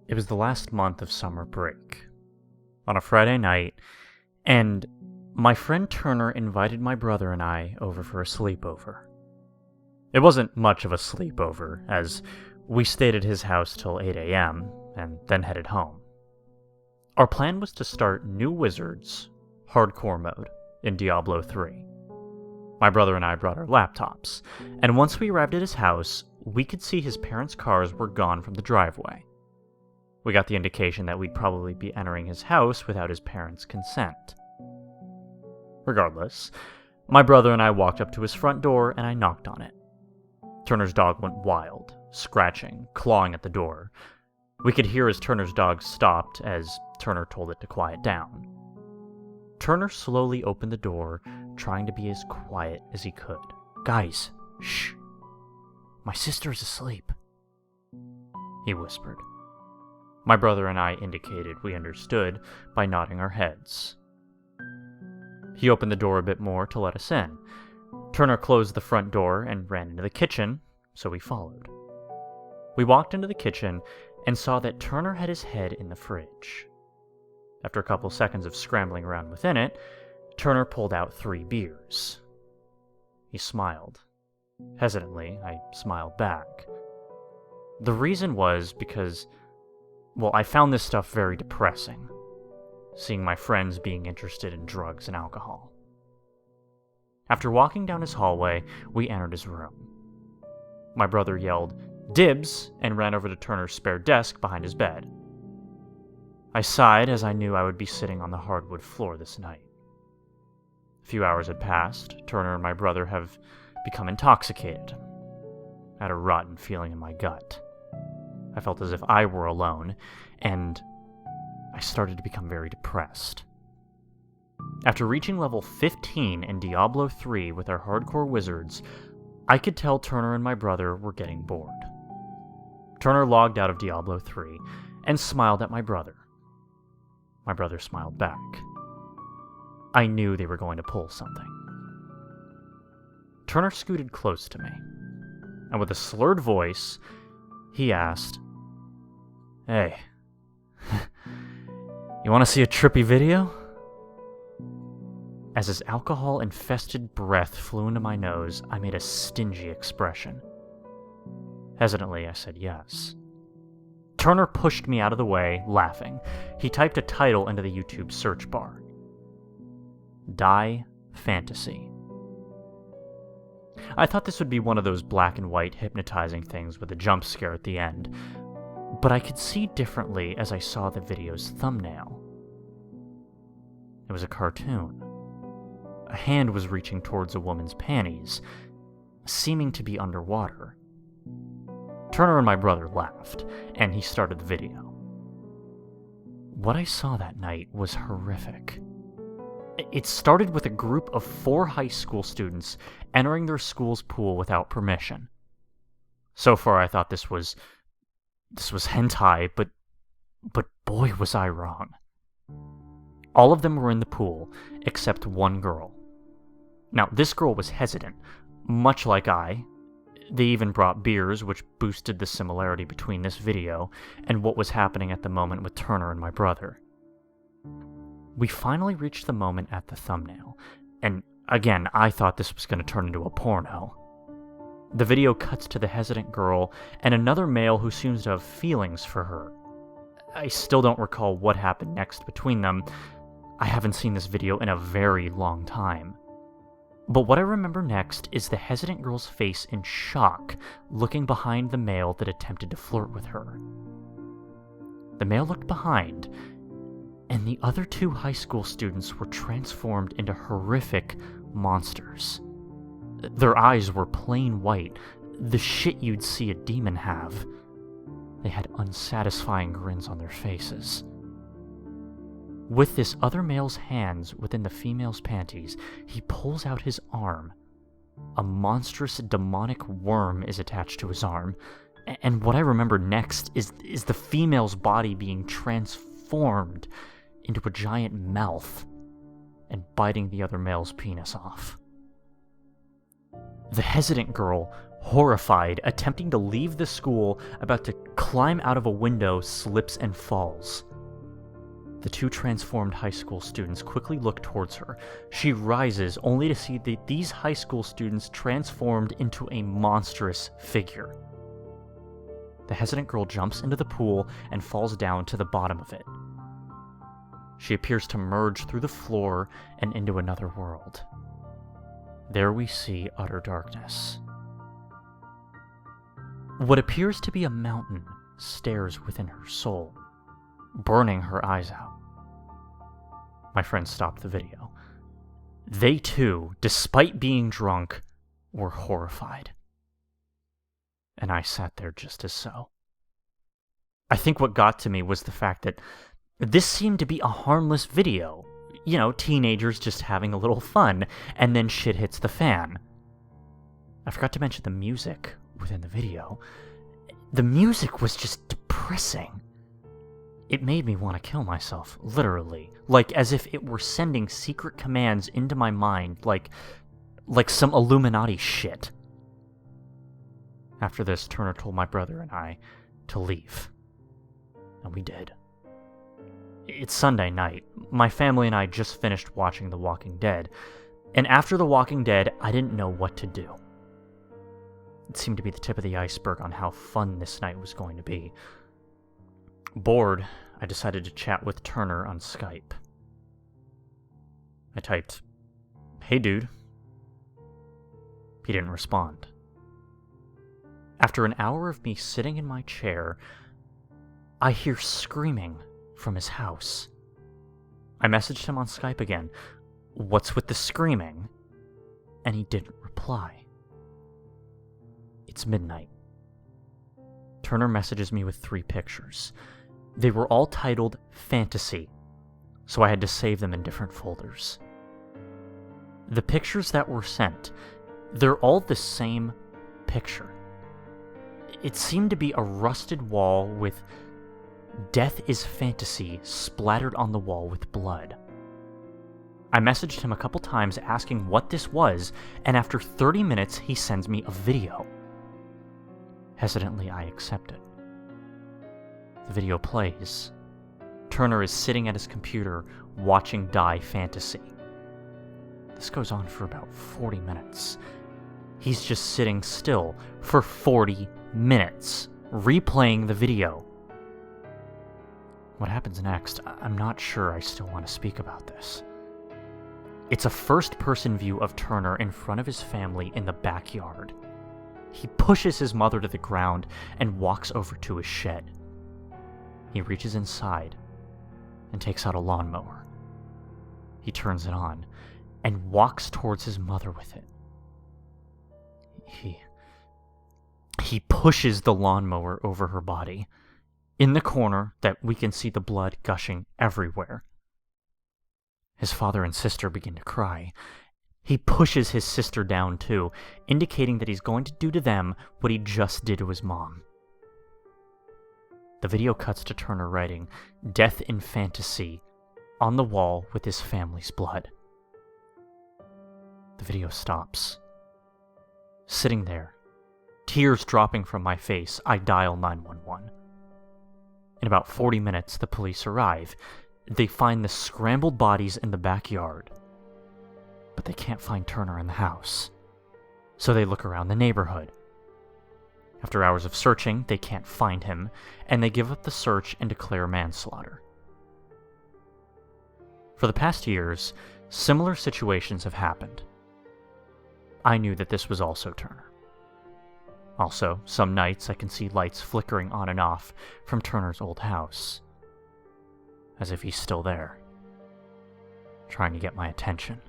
It was the last month of summer break, on a Friday night, and my friend Turner invited my brother and I over for a sleepover. It wasn't much of a sleepover, as we stayed at his house till 8 a.m. and then headed home. Our plan was to start New Wizards, hardcore mode, in Diablo 3. My brother and I brought our laptops, and once we arrived at his house, we could see his parents' cars were gone from the driveway. We got the indication that we'd probably be entering his house without his parents' consent. Regardless, my brother and I walked up to his front door and I knocked on it. Turner's dog went wild, scratching, clawing at the door. We could hear as Turner's dog stopped as Turner told it to quiet down. Turner slowly opened the door, trying to be as quiet as he could. "Guys, shh. My sister's asleep," he whispered. My brother and I indicated we understood by nodding our heads. He opened the door a bit more to let us in. Turner closed the front door and ran into the kitchen, so we followed. We walked into the kitchen and saw that Turner had his head in the fridge. After a couple seconds of scrambling around within it, Turner pulled out 3 beers. He smiled. Hesitantly, I smiled back. The reason was because, I found this stuff very depressing, seeing my friends being interested in drugs and alcohol. After walking down his hallway, we entered his room. My brother yelled, "Dibs!" and ran over to Turner's spare desk behind his bed. I sighed as I knew I would be sitting on the hardwood floor this night. A few hours had passed. Turner and my brother have become intoxicated. I had a rotten feeling in my gut. I felt as if I were alone, and I started to become very depressed. After reaching level 15 in Diablo 3 with our hardcore wizards, I could tell Turner and my brother were getting bored. Turner logged out of Diablo 3 and smiled at my brother. My brother smiled back. I knew they were going to pull something. Turner scooted close to me, and with a slurred voice, he asked, "Hey, you want to see a trippy video?" As his alcohol-infested breath flew into my nose, I made a stingy expression. Hesitantly, I said yes. Turner pushed me out of the way, laughing. He typed a title into the YouTube search bar. Die Fantasy. I thought this would be one of those black and white hypnotizing things with a jump scare at the end, but I could see differently as I saw the video's thumbnail. It was a cartoon. A hand was reaching towards a woman's panties, seeming to be underwater. Turner and my brother laughed, and he started the video. What I saw that night was horrific. It started with a group of 4 high school students entering their school's pool without permission. So far I thought this was hentai, but boy was I wrong. All of them were in the pool, except one girl. Now, this girl was hesitant, much like I. They even brought beers, which boosted the similarity between this video and what was happening at the moment with Turner and my brother. We finally reached the moment at the thumbnail, and again, I thought this was going to turn into a porno. The video cuts to the hesitant girl and another male who seems to have feelings for her. I still don't recall what happened next between them. I haven't seen this video in a very long time. But what I remember next is the hesitant girl's face in shock, looking behind the male that attempted to flirt with her. The male looked behind, and the other 2 high school students were transformed into horrific monsters. Their eyes were plain white, the shit you'd see a demon have. They had unsatisfying grins on their faces. With this other male's hands within the female's panties, he pulls out his arm. A monstrous demonic worm is attached to his arm, and what I remember next is the female's body being transformed into a giant mouth and biting the other male's penis off. The hesitant girl horrified, attempting to leave the school, about to climb out of a window, slips and falls. The two transformed high school students quickly look towards her. She rises, only to see that these high school students transformed into a monstrous figure. The hesitant girl jumps into the pool and falls down to the bottom of it. She appears to merge through the floor and into another world. There we see utter darkness. What appears to be a mountain stares within her soul, burning her eyes out. My friend stopped the video. They too, despite being drunk, were horrified. And I sat there just as so. I think what got to me was the fact that this seemed to be a harmless video. You know, teenagers just having a little fun, and then shit hits the fan. I forgot to mention the music within the video. The music was just depressing. It made me want to kill myself, literally. Like as if it were sending secret commands into my mind, like some Illuminati shit. After this, Turner told my brother and I to leave. And we did. It's Sunday night. My family and I just finished watching The Walking Dead. And after The Walking Dead, I didn't know what to do. It seemed to be the tip of the iceberg on how fun this night was going to be. Bored, I decided to chat with Turner on Skype. I typed, "Hey dude." He didn't respond. After an hour of me sitting in my chair, I hear screaming from his house. I messaged him on Skype again, "What's with the screaming?" And he didn't reply. It's midnight. Turner messages me with 3 pictures. They were all titled Fantasy, so I had to save them in different folders. The pictures that were sent, they're all the same picture. It seemed to be a rusted wall with "Death is Fantasy" splattered on the wall with blood. I messaged him a couple times asking what this was, and after 30 minutes he sends me a video. Hesitantly, I accept it. The video plays. Turner is sitting at his computer watching Die Fantasy. This goes on for about 40 minutes. He's just sitting still for 40 minutes, replaying the video. What happens next, I'm not sure I still want to speak about this. It's a first-person view of Turner in front of his family in the backyard. He pushes his mother to the ground and walks over to his shed. He reaches inside and takes out a lawnmower. He turns it on and walks towards his mother with it. He pushes the lawnmower over her body, in the corner that we can see the blood gushing everywhere. His father and sister begin to cry. He pushes his sister down too, indicating that he's going to do to them what he just did to his mom. The video cuts to Turner writing "Death in Fantasy" on the wall with his family's blood. The video stops. Sitting there, tears dropping from my face, I dial 911. In about 40 minutes, the police arrive. They find the scrambled bodies in the backyard, but they can't find Turner in the house. So they look around the neighborhood. After hours of searching, they can't find him, and they give up the search and declare manslaughter. For the past years, similar situations have happened. I knew that this was also Turner. Also, some nights I can see lights flickering on and off from Turner's old house, as if he's still there, trying to get my attention.